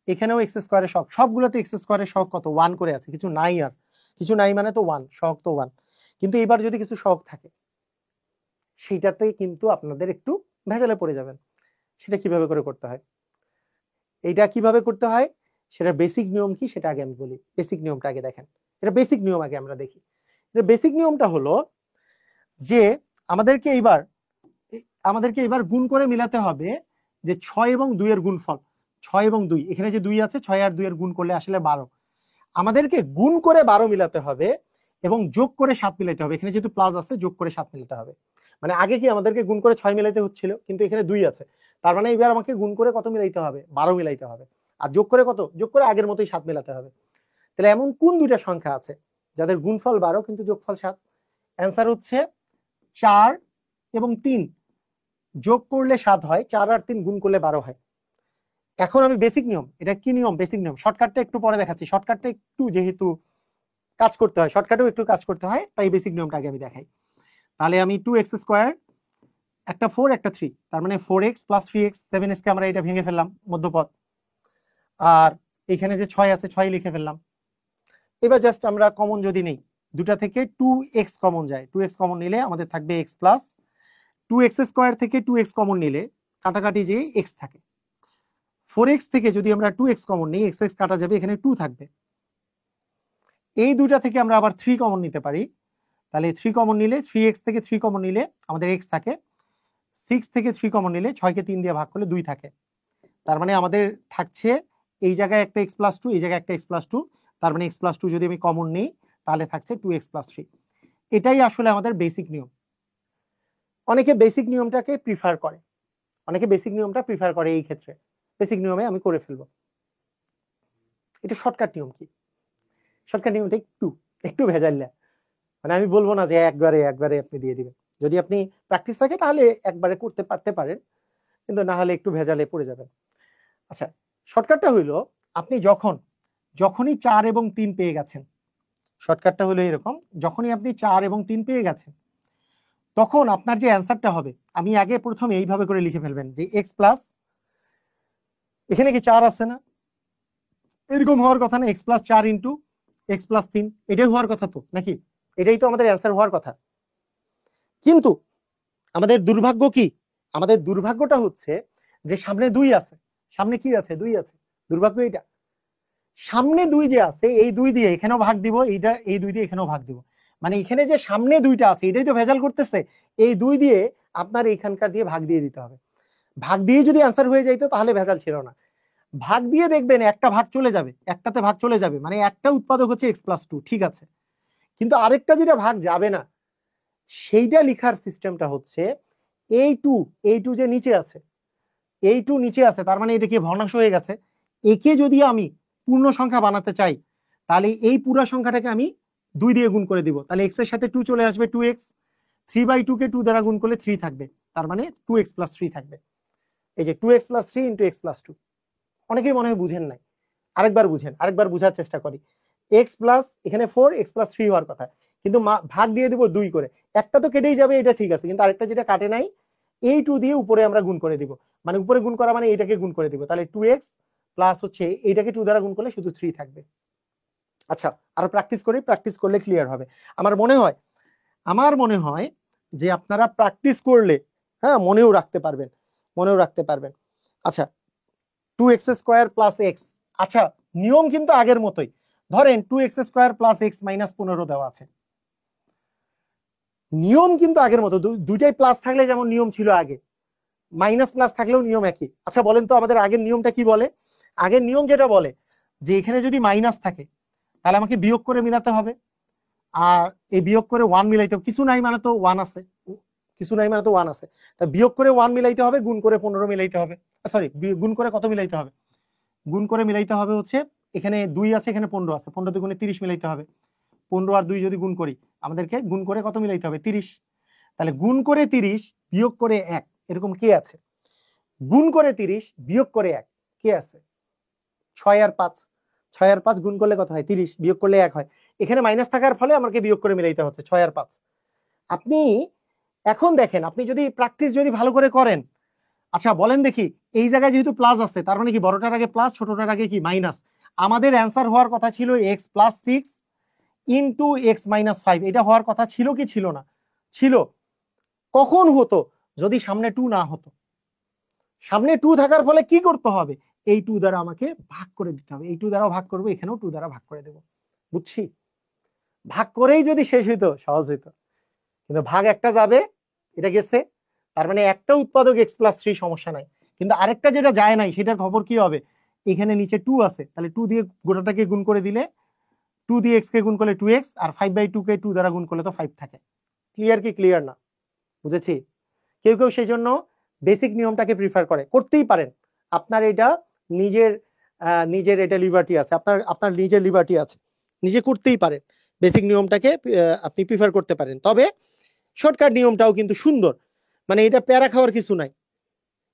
এখানেও এক্স স্কোয়ারের সহগ, সবগুলোতে এক্স স্কোয়ারের সহগ কত? 1 করে আছে, কিছু নাই, আর কিছু নাই মানে তো 1, সহগ তো 1। কিন্তু এবার যদি কিছু সহগ থাকে সেইটাতে কিন্তু আপনাদের একটু ভেজালে পড়ে যাবেন। সেটা কিভাবে করে করতে হয়, এইটা কিভাবে করতে হয় সেটা বেসিক নিয়ম কি সেটা আগে আমি বলি। বেসিক নিয়মটা আগে দেখেন, এটা বেসিক নিয়ম আগে আমরা দেখি। এটা বেসিক নিয়মটা হলো যে আমাদেরকে এবার গুণ করে মিলাতে হবে যে 6 এবং 2 এর গুণফল, 6 এবং 2, এখানে যে 2 আছে 6 আর 2 এর গুণ করলে আসলে 12, আমাদেরকে গুণ করে 12 মিলাতে হবে এবং যোগ করে 7 মিলাতে হবে। এখানে যেহেতু প্লাস আছে যোগ করে 7 মিলাতে হবে। মানে আগে কি আমাদেরকে গুণ করে 6 মিলাইতে হচ্ছিল, কিন্তু এখানে 2 আছে, তার মানে এবার আমাকে গুণ করে কত মিলাইতে হবে? 12 মিলাইতে হবে। আর যোগ করে কত? যোগ করে আগের মতোই 7 মিলাতে হবে। তাহলে এমন কোন দুইটা সংখ্যা আছে যাদের গুণফল 12 কিন্তু যোগফল 7? অ্যান্সার হচ্ছে 4 এবং 3 যোগ করলে 7 হয়, 4 আর 3 গুণ করলে 12 হয়। এখন আমি বেসিক নিয়ম, এটা কি নিয়ম? বেসিক নিয়ম। শর্টকাটটা একটু পরে দেখাচ্ছি, শর্টকাটটা একটু যেহেতু কাজ করতে হয়, শর্টকাটেও একটু কাজ করতে হয়, তাই বেসিক নিয়মটা আগে আমি দেখাই। তাহলে আমি 2x স্কোয়ার, একটা 4 একটা 3, তার মানে 4x প্লাস 3x, 7x কে আমরা এটা ভেঙে ফেললাম মধ্যপদ, আর এখানে যে 6 আছে 6 লিখে ফেললাম। এবার জাস্ট আমরা কমন যদি নেই, দুটা থেকে 2x কমন যায়, 2x কমন নিলে আমাদের থাকবে x প্লাস 2x স্কোয়ার থেকে 2x কমন নিলে কাটাকাটি যে x থাকে, 4x থেকে যদি আমরা 2x কমন নিই x কাটা যাবে, এখানে 2 থাকবে। এই দুটা থেকে আমরা আবার 3 কমন নিতে পারি, তাহলে 3 কমন নিলে 3x থেকে 3 কমন নিলে আমাদের x থাকে, 6 থেকে 3 কমন নিলে 6 কে 3 দিয়ে ভাগ করলে 2 থাকে। তার মানে আমাদের থাকছে এই জায়গায় একটা x প্লাস 2, এই জায়গায় একটা x প্লাস 2, তার মানে x প্লাস 2 যদি আমি কমন নিই তাহলে থাকছে 2x প্লাস 3। এটাই আসলে আমাদের বেসিক নিয়ম। অনেকে বেসিক নিয়মটাকে প্রিফার করে, অনেকে বেসিক নিয়মটা প্রিফার করে, এই ক্ষেত্রে বেসিক নিয়মে আমি করে ফেলবো। এটা শর্টকাট নিয়ম। কি শর্টকাট নিয়মটা একটু একটু ভেজাল্লা, মানে আমি বলবো না যে একবারে আপনি দিয়ে দিবেন। যদি আপনি প্র্যাকটিস থাকে তাহলে একবারে করতে পারতে পারেন, কিন্তু না হলে একটু ভেজালে পড়ে যাবেন। আচ্ছা, শর্টকাটটা হইলো আপনি যখনই 4 এবং 3 পেয়ে গেছেন, শর্টকাটটা হলো এরকম, যখনই আপনি 4 এবং 3 পেয়ে গেছেন তখন আপনার যে অ্যান্সারটা হবে, আমি আগে প্রথমে এইভাবে করে লিখে ফেলবেন যে এক্স প্লাস, এখানে কি 4 আছে না, এরকম হওয়ার কথা না, x plus 4 into x plus 3, এটাই হওয়ার কথা তো নাকি? এটাই তো আমাদের অ্যান্সার হওয়ার কথা। কিন্তু আমাদের দুর্ভাগ্য কি, আমাদের দুর্ভাগ্যটা হচ্ছে যে সামনে 2 আছে, সামনে কি আছে, 2 আছে। দুর্ভাগ্য এটা, সামনে 2 যে আছে, এই 2 দিয়ে এখানেও ভাগ দিব, এইটা এই 2 দিয়ে এখানেও ভাগ দিব, মানে এখানে যে সামনে 2টা আছে এটাই তো ভেজাল করতেছে। এই 2 দিয়ে আপনার এইখানকার দিয়ে ভাগ দিয়ে দিতে হবে। ভাগ দিয়ে যদি অ্যান্সার হয়ে যাইতো তাহলে ভেজাল ছিল না। ভাগ দিয়ে দেখবেন একটা ভাগ চলে যাবে, একটাতে ভাগ চলে যাবে, মানে একটা উৎপাদক হচ্ছে এক্স প্লাস 2, ঠিক আছে, কিন্তু আরেকটা যেটা ভাগ যাবে না, সেইটা লিখার সিস্টেমটা হচ্ছে এই টু যে নিচে আছে, এই 2 নিচে আছে, তার মানে এটা কি ভগ্নাংশ হয়ে গেছে। একে যদি আমি পূর্ণ সংখ্যা বানাতে চাই তাহলে এই পুরো সংখ্যাটাকে আমি 2 দিয়ে গুণ করে দিব, তাহলে এক্স এর সাথে 2 চলে আসবে, 2x, 3/2 কে 2 দ্বারা গুণ করলে 3 থাকবে, তার মানে 2x প্লাস 3 থাকবে। এই যে 2x plus 3 into x plus 2, অনেকেই মনে হয় বুঝেন নাই, আরেকবার বুঝেন, আরেকবার বোঝার চেষ্টা করি। x প্লাস এখানে 4, x প্লাস 3 হওয়ার কথা, কিন্তু ভাগ দিয়ে দিব 2 করে, একটা তো কেটেই যাবে, এটা ঠিক আছে, কিন্তু আরেকটা যেটা কাটে নাই, এই 2 দিয়ে উপরে আমরা গুণ করে দিব, মানে উপরে গুণ করা মানে এইটাকে গুণ করে দিব, তাহলে 2x প্লাস হচ্ছে এইটাকে 2 দ্বারা গুণ করলে শুধু 3 থাকবে। আচ্ছা, আরো প্র্যাকটিস করি, প্র্যাকটিস করলে ক্লিয়ার হবে। আমার মনে হয় যে আপনারা প্র্যাকটিস করলে হ্যাঁ মনেও রাখতে পারবেন। আচ্ছা, 2x স্কয়ার প্লাস x, আচ্ছা নিয়ম কিন্তু আগের মতোই, ধরেন 2x square plus x minus 15 দেওয়া আছে, নিয়ম কিন্তু আগের মতো, দুইটাই প্লাস থাকলে যেমন নিয়ম ছিল আগে, মাইনাস প্লাস থাকলেও নিয়ম একই। আচ্ছা বলেন তো আমাদের আগের নিয়মটা কি বলে? আগের নিয়ম যেটা বলে যে এখানে যদি মাইনাস থাকে তাহলে আমাকে বিয়োগ করে মিলাতে হবে, আর এই বিয়োগ করে 1 মিলাইতে হবে, কিছু নাই মানে তো 1 আছে, তা বিয়োগ করে 1 মিলাইতে হবে, গুণ করে 15 মিলাইতে হবে, সরি গুণ করে কত মিলাইতে হবে, গুণ করে মিলাইতে হবে হচ্ছে এখানে 2 আছে, এখানে 15 আছে, 15 দুগুণে 30 মিলাইতে হবে, 15 আর 2 যদি গুণ করি আমাদেরকে গুণ করে কত মিলাইতে হবে, 30, তাহলে গুণ করে 30 বিয়োগ করে 1, এরকম কে আছে? গুণ করে 30 বিয়োগ করে 1 কে আছে? 6 আর 5 গুণ করলে কত হয়, 30, বিয়োগ করলে 1 হয়, এখানে মাইনাস থাকার ফলে আমাকে বিয়োগ করে মিলাইতে হচ্ছে 6 আর 5। আপনি এখন দেখেন, আপনি যদি প্র্যাকটিস যদি ভালো করে করেন, আচ্ছা বলেন দেখি, এই জায়গায় যেহেতু প্লাস আছে তার মানে কি বড়টার আগে প্লাস, ছোটটার আগে কি মাইনাস, আমাদের অ্যান্সার হওয়ার কথা ছিল x plus 6 into x minus 5, এটা হওয়ার কথা ছিল কি ছিল না? ছিল। কখন হতো? যদি সামনে 2 না হতো, সামনে 2 থাকার ফলে কি করতে হবে, এই 2 দ্বারা আমাকে ভাগ করে দিতে হবে, এই 2 দ্বারাও ভাগ করবো, এখানেও 2 দ্বারা ভাগ করে দেবো, বুঝছি? ভাগ করেই যদি শেষ হইতো সহজ হইতো, কিন্তু ভাগ একটা যাবে, এটা গেছে, তার মানে একটা উৎপাদক x প্লাস 3 সমস্যা নাই, কিন্তু আরেকটা যেটা যায় নাই সেটার খবর কি হবে, এখানে নিচে 2 আছে, তাহলে 2 দিয়ে গোটাটাকে গুণ করে দিলে, 2 দিয়ে x কে গুণ করলে 2x, আর 5/2 কে 2 দ্বারা গুণ করলে তো 5 থাকে। ক্লিয়ার কি ক্লিয়ার না? বুঝেছি? কেউ কেউ সেই জন্য বেসিক নিয়মটাকে প্রিফার করে, করতেই পারেন, আপনার এটা নিজের এটা লিবার্টি আছে, আপনার নিজের লিবার্টি আছে, নিজে করতেই পারেন, বেসিক নিয়মটাকে আপনি প্রিফার করতে পারেন, তবে শর্টকাট নিয়মটাও কিন্তু সুন্দর, মানে এটা প্যারা খাওয়ার কিছু নাই,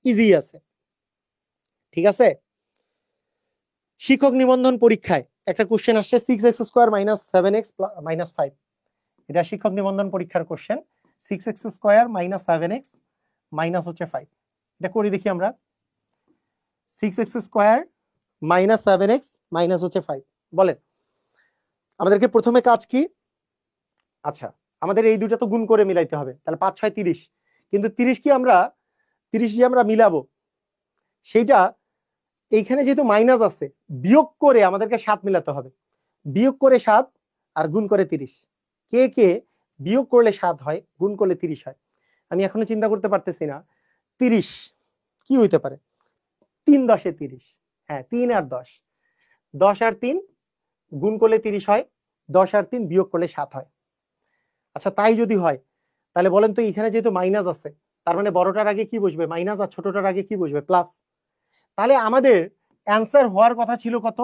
ইজি আছে, ঠিক আছে? শিক্ষক নিবন্ধন পরীক্ষায় একটা কোশ্চেন আসছে 6x square minus 7x minus 5, এটা শিক্ষক নিবন্ধন পরীক্ষার question, 6x square minus 7x minus হচ্ছে 5, এটা করি দেখি আমরা। 6x square minus 7x minus হচ্ছে 5, বলেন আমাদেরকে প্রথমে কাজ কি? আচ্ছা আমাদের এই দুটো তো গুণ করে মিলাইতে হবে, তাহলে 5 6 30, কিন্তু 30 যে আমরা মিলাবো সেইটা এইখানে যেহেতু মাইনাস আছে, বিয়োগ করে আমাদেরকে 7 মিলাতে হবে, বিয়োগ করে 7 আর গুণ করে 30, কে কে বিয়োগ করলে 7 হয়, গুণ করলে 30 হয়? আমি এখনো চিন্তা করতে পারতেছি না 30 কি হইতে পারে, 3 10 30, হ্যাঁ 3 আর 10, 10 আর 3 গুণ করলে 30 হয়, 10 আর 3 বিয়োগ করলে 7 হয়। আচ্ছা তাই যদি হয় তাহলে বলেন তো এখানে যেহেতু মাইনাস আছে, তার মানে বড়টার আগে কি বসবে মাইনাস, আর ছোটটার আগে কি বসবে প্লাস। তাহলে আমাদের অ্যান্সার হওয়ার কথা ছিল কত,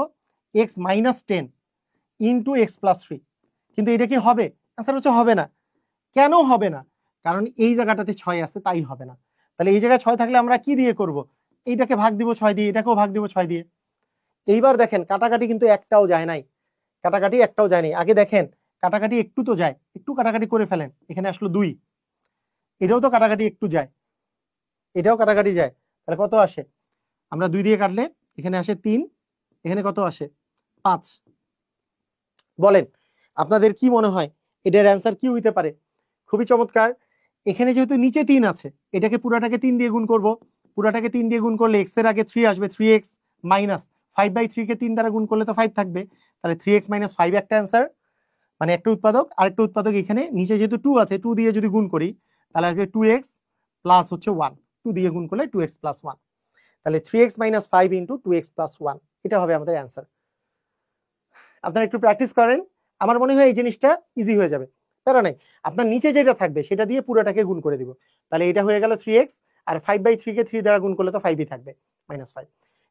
x minus 10 into x plus 3, কিন্তু এটা কি হবে? অ্যান্সার হচ্ছে হবে না। কেন হবে না? কারণ এই জায়গাটাতে 6 আছে, তাই হবে না। তাহলে এই জায়গায় 6 থাকলে আমরা কি দিয়ে করব? এইটাকে ভাগ দিব 6 দিয়ে, এটাকেও ভাগ দিব 6 দিয়ে। এইবার দেখেন কাটাকাটি কিন্তু একটাও যায় নাই, কাটাকাটি একটাও যায়নি। আগে দেখেন কাটাকাটি একটু তো যায়, একটু কাটাকাটি করে ফেলেন, এখানে আসলো 2, এটাও তো কাটাকাটি একটু যায়, এটাও কাটাকাটি যায়, তাহলে কত আসে? আমরা 2 দিয়ে কাটলে এখানে আসে 3, এখানে কত আসে 5। বলেন আপনাদের কি মনে হয় এটার অ্যান্সার কি হইতে পারে? খুবই চমৎকার। এখানে যেহেতু নিচে 3 আছে, এটাকে পুরাটাকে 3 দিয়ে গুণ করব। পুরাটাকে 3 দিয়ে গুণ করলে x এর আগে 3 আসবে, 3x মাইনাস 5/3 কে 3 দ্বারা গুণ করলে তো 5 থাকবে, তাহলে 3x মাইনাস 5 একটা অ্যান্সার, মানে একটা উৎপাদক। আরেকটা উৎপাদক এখানে নিচে যেহেতু 2 আছে, 2 দিয়ে যদি গুণ করি তাহলে আসবে 2x প্লাস হচ্ছে 1, 2 দিয়ে গুণ করলে 2x প্লাস 1, তাহলে 3x minus 5 into 2x plus 1, এটা হবে আমাদের অ্যান্সার। আপনারা একটু প্র্যাকটিস করেন, আমার মনে হয় এই জিনিসটা ইজি হয়ে যাবে। তার নাই আপনার নিচে যেটা থাকবে সেটা দিয়ে পুরোটাকে গুণ করে দিব, তাহলে এটা হয়ে গেল 3x, আর 5/3 কে 3 দ্বারা গুণ করলে তো 5ই থাকবে, মাইনাস 5।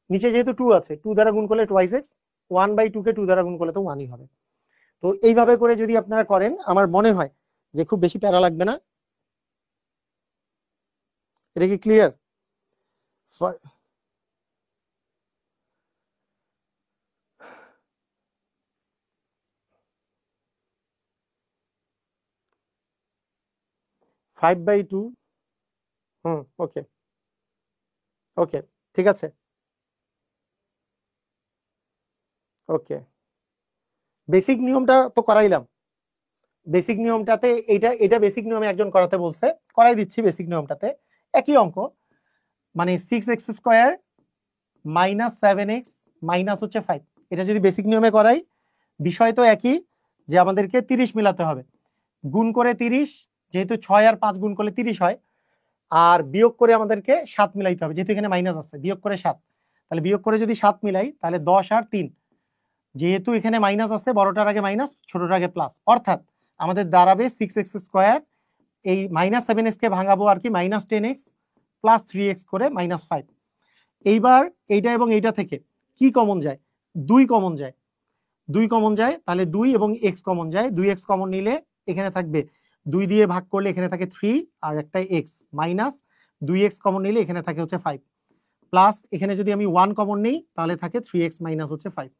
নিচে যেহেতু 2 আছে, 2 দ্বারা গুণ করলে 2x, 1/2 কে 2 দ্বারা গুণ করলে তো 1ই হবে। তো এইভাবে করে যদি আপনারা করেন আমার মনে হয় যে খুব বেশি প্যারা লাগবে না। এটা কি ক্লিয়ার? 5/2, ওকে ওকে, ঠিক আছে, ওকে। বেসিক নিয়মটা তো করাইলাম, বেসিক নিয়মটাতে এটা এটা বেসিক নিয়মে একজন করাতে বলছে, করাই দিচ্ছি। বেসিক নিয়মটাতে একই অঙ্ক, মানে 6x² মাইনাস 7x মাইনাস হচ্ছে 5, এটা যদি বেসিক নিয়মে করাই, বিষয় তো একই, যে আমাদেরকে 30 মিলাতে হবে, গুণ করে 30, যেহেতু 6 আর 5 গুণ করলে 30 হয়, আর বিয়োগ করে আমাদেরকে 7 মিলাইতে হবে, যেহেতু এখানে মাইনাস আছে, বিয়োগ করে 7, তাহলে বিয়োগ করে যদি 7 মিলাই তাহলে 10 আর 3, যেহেতু এখানে মাইনাস আছে, বড়টার আগে মাইনাস ছোটটার আগে প্লাস, অর্থাৎ আমাদের দাঁড়াবে 6x² এই মাইনাস 7x কে ভাঙাবো আর কি মাইনাস 10x প্লাস 3x করে মাইনাস 5। এইবার এইটা এবং এইটা থেকে কি কমন যায়? 2 কমন যায়, 2 কমন যায়, তাহলে 2 এবং x কমন যায়, 2x কমন নিলে এখানে থাকবে 2 দিয়ে ভাগ করলে এখানে থাকে 3 আর একটা x, মাইনাস 2x কমন নিলে এখানে থাকে হচ্ছে 5, প্লাস এখানে যদি আমি 1 কমন নেই তাহলে থাকে 3x মাইনাস হচ্ছে 5,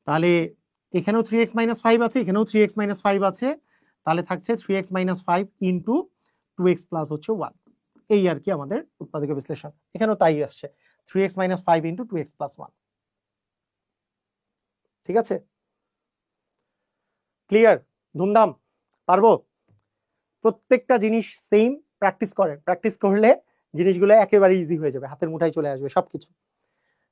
তাহলে এখানেও 3x মাইনাস 5 আছে, এখানেও 3x মাইনাস 5 আছে, তাহলে থাকছে 3x minus 5 into 2x plus হচ্ছে 1। এই আর কি আমাদের উৎপাদক বিশ্লেষণ, এখানেও তাই আসছে 3x minus 5 into 2x plus 1। ঠিক আছে, ক্লিয়ার? ধুমধাম পারবো? প্রত্যেকটা জিনিস সেম, প্র্যাকটিস করেন, প্র্যাকটিস করলে জিনিসগুলো একেবারে ইজি হয়ে যাবে, হাতের মুঠায় চলে আসবে সবকিছু।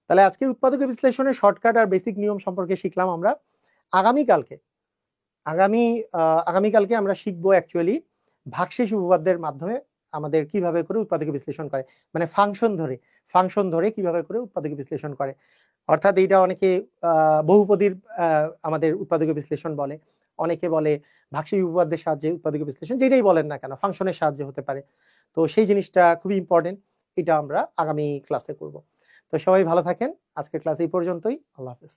তাহলে আজকে উৎপাদক বিশ্লেষণের শর্টকাট আর বেসিক নিয়ম সম্পর্কে শিখলাম আমরা। আগামীকালকে আমরা শিখবো অ্যাকচুয়ালি ভাগশেষ উপপাদ্যের মাধ্যমে আমাদের কিভাবে করে উৎপাদক বিশ্লেষণ করে, মানে ফাংশন ধরে কিভাবে করে উৎপাদক বিশ্লেষণ করে। অর্থাৎ এইটা অনেকে বহুপদীর আমাদের উৎপাদক বিশ্লেষণ বলে, অনেকে বলে ভাগশেষ উপপাদ্যের সাহায্যে উৎপাদক বিশ্লেষণ, যেটাই বলেন না কেন ফাংশনের সাহায্যে হতে পারে। তো সেই জিনিসটা খুবই ইম্পর্টেন্ট, এটা আমরা আগামী ক্লাসে করব। তো সবাই ভালো থাকেন, আজকের ক্লাস এই পর্যন্তই, আল্লাহ হাফেজ।